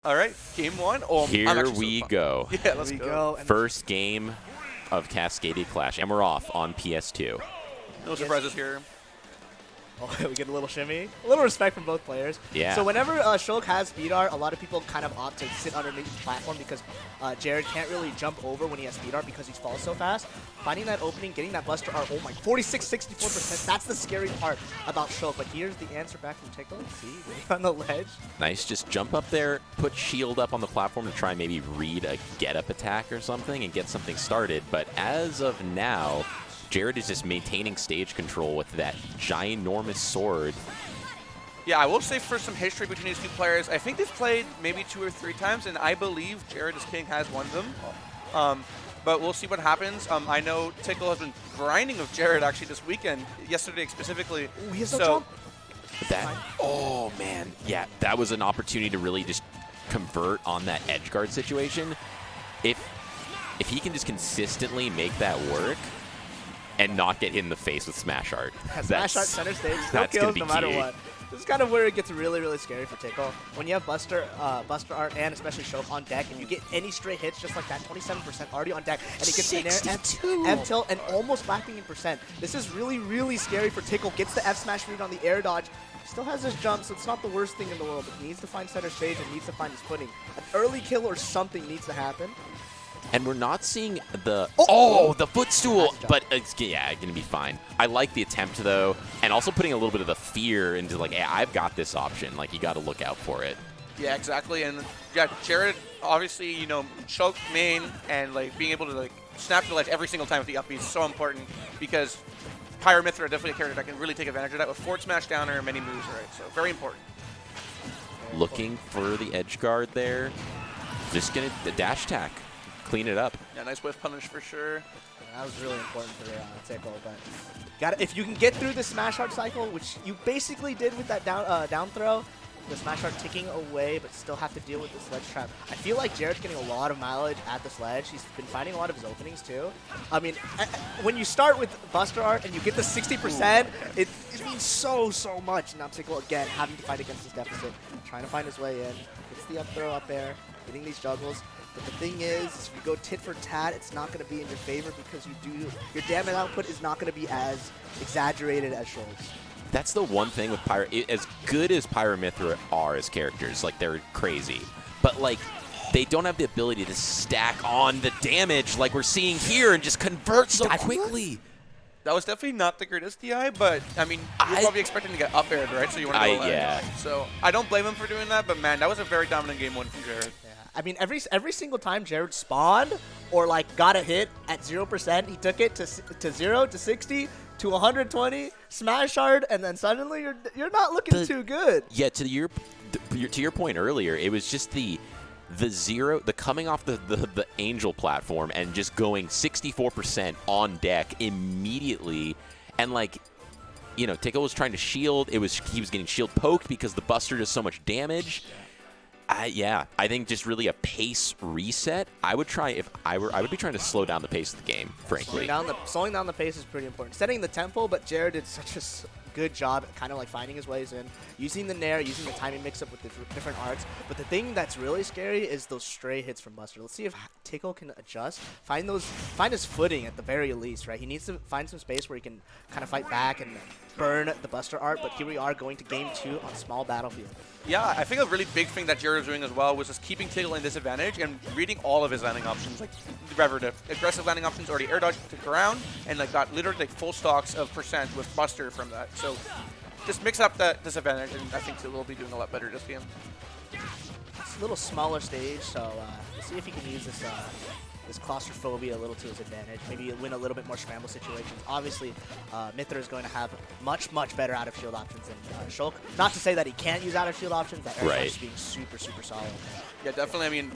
All right, game one. Oh, Here we go. Yeah, let's go. First game of Cascadia Clash, and we're off on PS2. No surprises here. Oh, we get a little shimmy. A little respect from both players. Yeah. So whenever Shulk has speed art, a lot of people kind of opt to sit underneath the platform because Jared can't really jump over when he has speed art because he falls so fast. Finding that opening, getting that buster art, oh my, 46-64%. That's the scary part about Shulk. But here's the answer back from Tickle. See, waiting on the ledge. Nice, just jump up there, put shield up on the platform to try and maybe read a get-up attack or something and get something started. But as of now, Jared is just maintaining stage control with that ginormous sword. Yeah, I will say for some history between these two players, I think they've played maybe 2 or 3 times, and I believe jaredisking has won them. But we'll see what happens. I know Tickle has been grinding with Jared actually this weekend, yesterday specifically. Ooh, he has no jump. Oh man, yeah, that was an opportunity to really just convert on that edge guard situation. If he can just consistently make that work and not get hit in the face with Smash Art. Smash Art center stage, no kills no matter what. This is kind of where it gets really, really scary for Tickle. When you have Buster Art and especially Shulk on deck, and you get any straight hits just like that, 27% already on deck, and he gets in there, M-tilt, and almost lacking in percent. This is really, really scary for Tickle. Gets the F-smash read on the air dodge. Still has his jump, so it's not the worst thing in the world, but he needs to find center stage and needs to find his footing. An early kill or something needs to happen. And we're not seeing the the footstool, but it's gonna be fine. I like the attempt though, and also putting a little bit of the fear into like, hey, I've got this option. Like you got to look out for it. Yeah, exactly. And yeah, Jared obviously, you know, Shulk main and like being able to like snap the ledge every single time with the up B is so important because Pyro Mythra are definitely a character that can really take advantage of that with forward smash downer and many moves, right? So very important. Looking for the edge guard there. Just gonna the dash attack. Clean it up. Yeah, nice whiff punish for sure. Yeah, that was really important for Tickle, but if you can get through the Smash Art cycle, which you basically did with that down throw, the Smash Art ticking away, but still have to deal with this ledge trap. I feel like Jared's getting a lot of mileage at this ledge. He's been finding a lot of his openings too. I mean, when you start with Buster Art and you get the 60%, it means so much. Now Tickle again having to fight against this deficit, trying to find his way in. Gets the up throw up there, getting these juggles. But the thing is, if you go tit for tat, it's not going to be in your favor because your damage output is not going to be as exaggerated as Shulk's. That's the one thing with Pyro. As good as Pyro Mythra are as characters, like they're crazy, but like they don't have the ability to stack on the damage like we're seeing here and just convert so quickly. That was definitely not the greatest DI, but I mean, you're probably expecting to get up aired, right? So you want to go yeah. So I don't blame him for doing that, but man, that was a very dominant game one from Jared. Yeah. I mean, every single time Jared spawned or like got a hit at 0%, he took it to 0 to 60 to 120, smash hard, and then suddenly you're not looking too good. Yeah, to your point earlier, it was just the coming off the Angel platform and just going 64% on deck immediately, and like, you know, Tickle was trying to shield. He was getting shield poked because the Buster does so much damage. Yeah, I think just really a pace reset. I would try I would be trying to slow down the pace of the game, frankly. Slowing down the pace is pretty important. Setting the tempo, but Jared did such a good job at kind of like finding his ways in, using the nair, using the timing mix-up with the different arts. But the thing that's really scary is those stray hits from Buster. Let's see if Tickle can adjust, find his footing at the very least, right? He needs to find some space where he can kind of fight back and burn the Buster art, but here we are going to game 2 on small battlefield. Yeah, I think a really big thing that Jared was doing as well was just keeping Tickle in disadvantage and reading all of his landing options, like the aggressive landing options, already air dodge to the ground, and like got literally like full stocks of percent with Buster from that. So just mix up that disadvantage, and I think Tickle will be doing a lot better this game. It's a little smaller stage, so we'll see if he can use this claustrophobia a little to his advantage. Maybe win a little bit more scramble situations. Obviously, Mythra is going to have much better out of shield options than Shulk. Not to say that he can't use out of shield options. That air is being super solid. Yeah, definitely. I mean,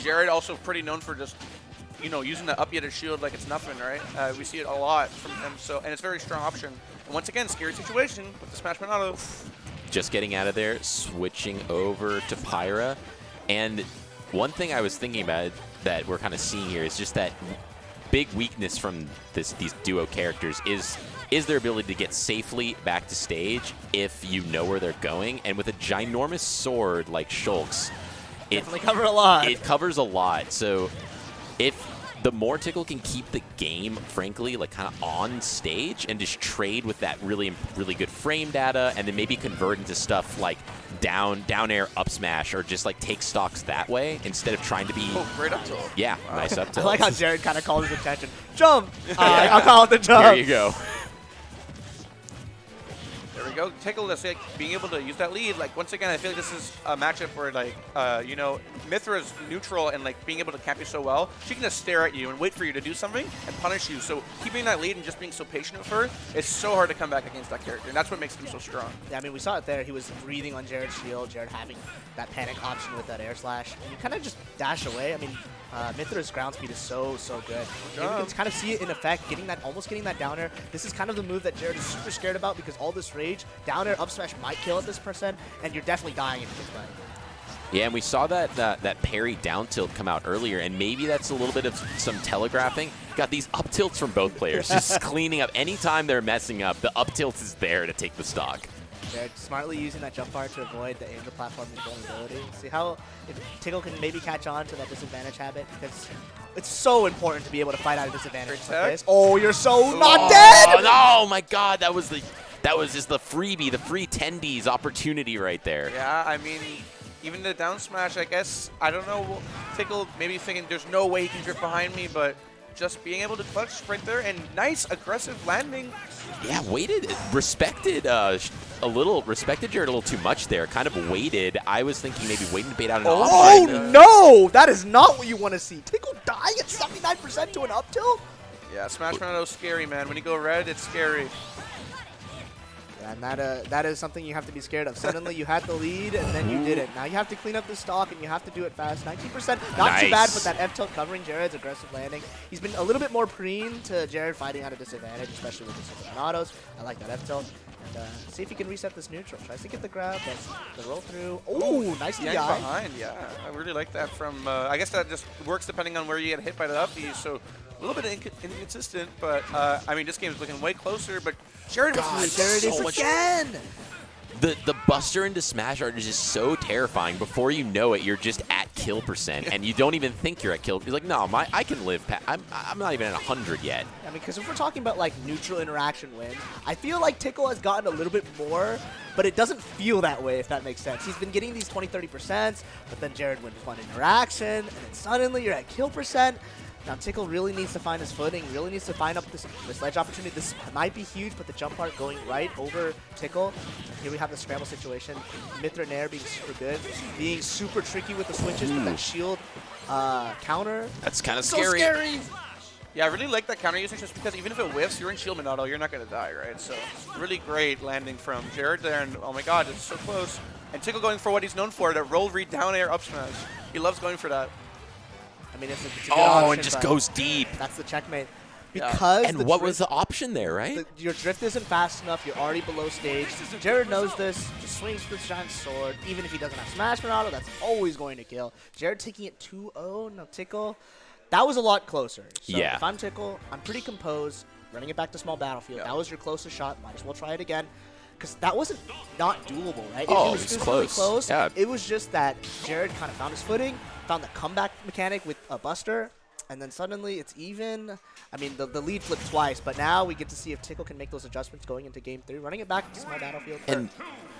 Jared also pretty known for just, you know, using the up yet shield like it's nothing, right? We see it a lot from him. So, and it's a very strong option. And once again, scary situation with the Smash auto. Just getting out of there, switching over to Pyra, and one thing I was thinking about that we're kind of seeing here is just that big weakness from these duo characters is their ability to get safely back to stage if you know where they're going. And with a ginormous sword like Shulk's, Definitely cover a lot. It covers a lot. So if the more Tickle can keep the game, frankly, like kind of on stage and just trade with that really good frame data, and then maybe convert into stuff like down air, up smash, or just like take stocks that way instead of trying to be. Oh, great up tilt. Yeah, wow. Nice up tilt. I like how Jared kind of calls his attention. Jump! I'll call it the jump. There you go. There we go. Tickle, just like being able to use that lead. Like once again, I feel like this is a matchup where like you know, Mythra's neutral and like being able to camp you so well. She can just stare at you and wait for you to do something and punish you. So keeping that lead and just being so patient with her, it's so hard to come back against that character, and that's what makes him so strong. Yeah, I mean, we saw it there. He was breathing on Jared's shield. Jared having that panic option with that air slash, and you kind of just dash away. I mean, Mythra's ground speed is so good. You can kind of see it in effect, almost getting that down air. This is kind of the move that Jared is super scared about because all this rage, down air, up smash might kill at this percent, and you're definitely dying if it gets by. Yeah, and we saw that parry down tilt come out earlier, and maybe that's a little bit of some telegraphing. Got these up tilts from both players, just cleaning up. Anytime they're messing up, the up tilt is there to take the stock. They're smartly using that jump bar to avoid the Angel platform invulnerability. See how if Tickle can maybe catch on to that disadvantage habit, because it's so important to be able to fight out a disadvantage like this. Oh, you're so not dead! Oh my God, that was just the freebie, the free 10Ds opportunity right there. Yeah, I mean, even the down smash, I guess, I don't know, Tickle maybe thinking there's no way he can drift behind me, but just being able to clutch right there and nice aggressive landing. Yeah, respected Jared a little too much there. Kind of waited. I was thinking maybe waiting to bait out an Oh no, that is not what you want to see. Tickle dying at 79% to an up tilt? Yeah, Smash Ronaldo's scary, man. When you go red, it's scary. And that is something you have to be scared of. Suddenly you had the lead, and then you didn't. Now you have to clean up the stock, and you have to do it fast. 19%, not too bad, but that F-tilt covering Jared's aggressive landing. He's been a little bit more preen to Jared fighting at a disadvantage, especially with the super autos. I like that F-tilt. And see if he can reset this neutral. Tries to get the grab, that's the roll through. Oh, nice DI. Behind, yeah. I really like that from, I guess that just works depending on where you get hit by the up B, so a little bit inconsistent, but I mean, this game is looking way closer, but Jared is again! The buster into smash art is just so terrifying. Before you know it, you're just at kill percent, and you don't even think you're at kill. You're like, no, I can live. I'm not even at 100 yet. I mean, because if we're talking about like neutral interaction wins, I feel like Tickle has gotten a little bit more, but it doesn't feel that way, if that makes sense. He's been getting these 20-30%, but then Jared wins one interaction, and then suddenly you're at kill percent. Now Tickle really needs to find his footing, really needs to find up this ledge opportunity. This might be huge, but the jump part going right over Tickle. And here we have the scramble situation. Mythra Nair being super good, being super tricky with the switches with that shield counter. That's kind of so scary. Yeah, I really like that counter usage just because even if it whiffs, you're in shield Monado, you're not going to die, right? So really great landing from Jared there, and oh my God, it's so close. And Tickle going for what he's known for, that roll read down air up smash. He loves going for that. I mean, it's a good option, and just goes deep. That's the checkmate. Because and what was the option there, right? Your drift isn't fast enough. You're already below stage. Jared knows this. Just swings this giant sword. Even if he doesn't have Smash Ronaldo, that's always going to kill. Jared taking it 2-0. Now Tickle. That was a lot closer. So yeah. If I'm Tickle, I'm pretty composed. Running it back to small battlefield. That was your closest shot. Might as well try it again. Because that wasn't not doable, right? Oh, it was close. Yeah. It was just that Jared kind of found his footing, found the comeback mechanic with a buster, and then suddenly it's even. I mean, the lead flipped twice, but now we get to see if Tickle can make those adjustments going into Game 3, running it back to small battlefield. And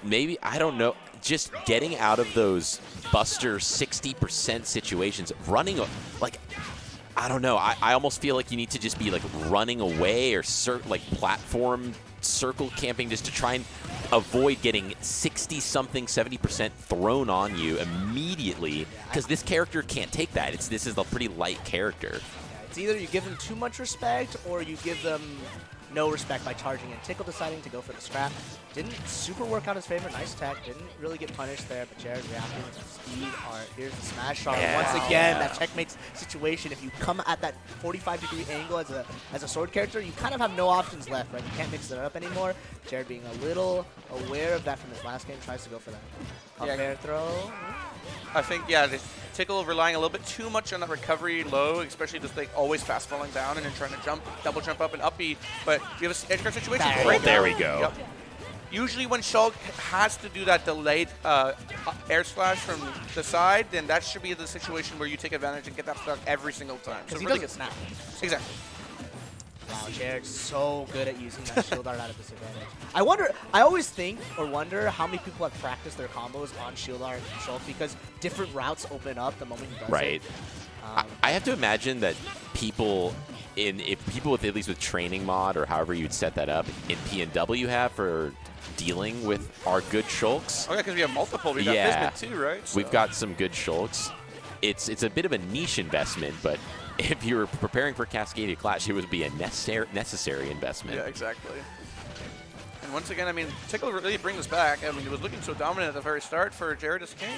maybe, I don't know, just getting out of those buster 60% situations, running, like, I don't know. I almost feel like you need to just be, like, running away or, like, platform circle camping just to try and avoid getting 60-something, 70% thrown on you immediately, because this character can't take that. This is a pretty light character. Yeah, it's either you give them too much respect or you give them no respect by charging in. Tickle deciding to go for the scrap. Didn't super work out his favor. Nice tech. Didn't really get punished there, but Jared reacting with speed art. Here's the smash art. Yeah. Once again, that checkmate situation. If you come at that 45-degree angle as a sword character, you kind of have no options left, right? You can't mix it up anymore. Jared being a little aware of that from his last game, tries to go for that up air throw. I think, yeah, Tickle relying a little bit too much on that recovery low, especially just like always fast falling down and then trying to double jump up and up B. But you have an edge guard situation. There we go. Yep. Usually when Shulk has to do that delayed air slash from the side, then that should be the situation where you take advantage and get that stock every single time. Because he really doesn't snap. Exactly. Wow, Jared's so good at using that shield art out of disadvantage. I always think or wonder how many people have practiced their combos on shield art and Shulk because different routes open up the moment he does Right. it. I have to imagine that people with at least with training mod or however you'd set that up in PNW have for dealing with our good Shulks. Oh yeah, because we have multiple. We got Yeah. Bisbit too, right? So. We've got some good Shulks. It's a bit of a niche investment, but if you were preparing for Cascadia Clash, it would be a necessary investment. Yeah, exactly. And once again, I mean, Tickle really brings us back. I mean, it was looking so dominant at the very start for Jaredis King.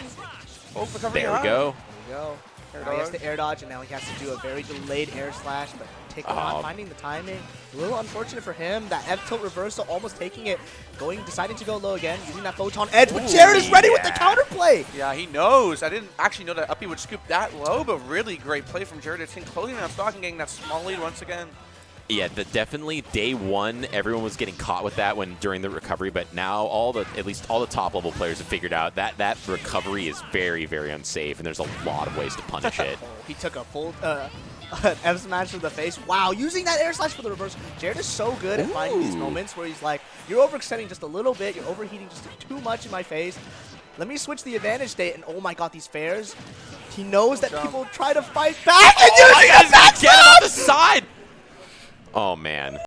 Oh, recovery There we high. go. There we go. Air Now he has dodge. to air dodge, and now he has to do a very delayed air slash, but Tickle not finding the timing. A little unfortunate for him. That F tilt reversal almost taking it, deciding to go low again, using that photon edge, but Ooh, Jared is ready with the yeah. counterplay. Yeah, he knows. I didn't actually know that Uppy would scoop that low, but really great play from Jaredis King, closing that stock and getting that small lead once again. Yeah, definitely day one, everyone was getting caught with that during the recovery, but now at least all the top level players have figured out that recovery is very, very unsafe, and there's a lot of ways to punish it. He took a full F smash to the face. Wow, using that air slash for the reverse. Jared is so good at finding these moments where he's like, you're overextending just a little bit, you're overheating just too much in my face. Let me switch the advantage state, and oh my god, these fairs. He knows that people try to fight back, and Oh, using my the back God, get him on the side! Oh, man.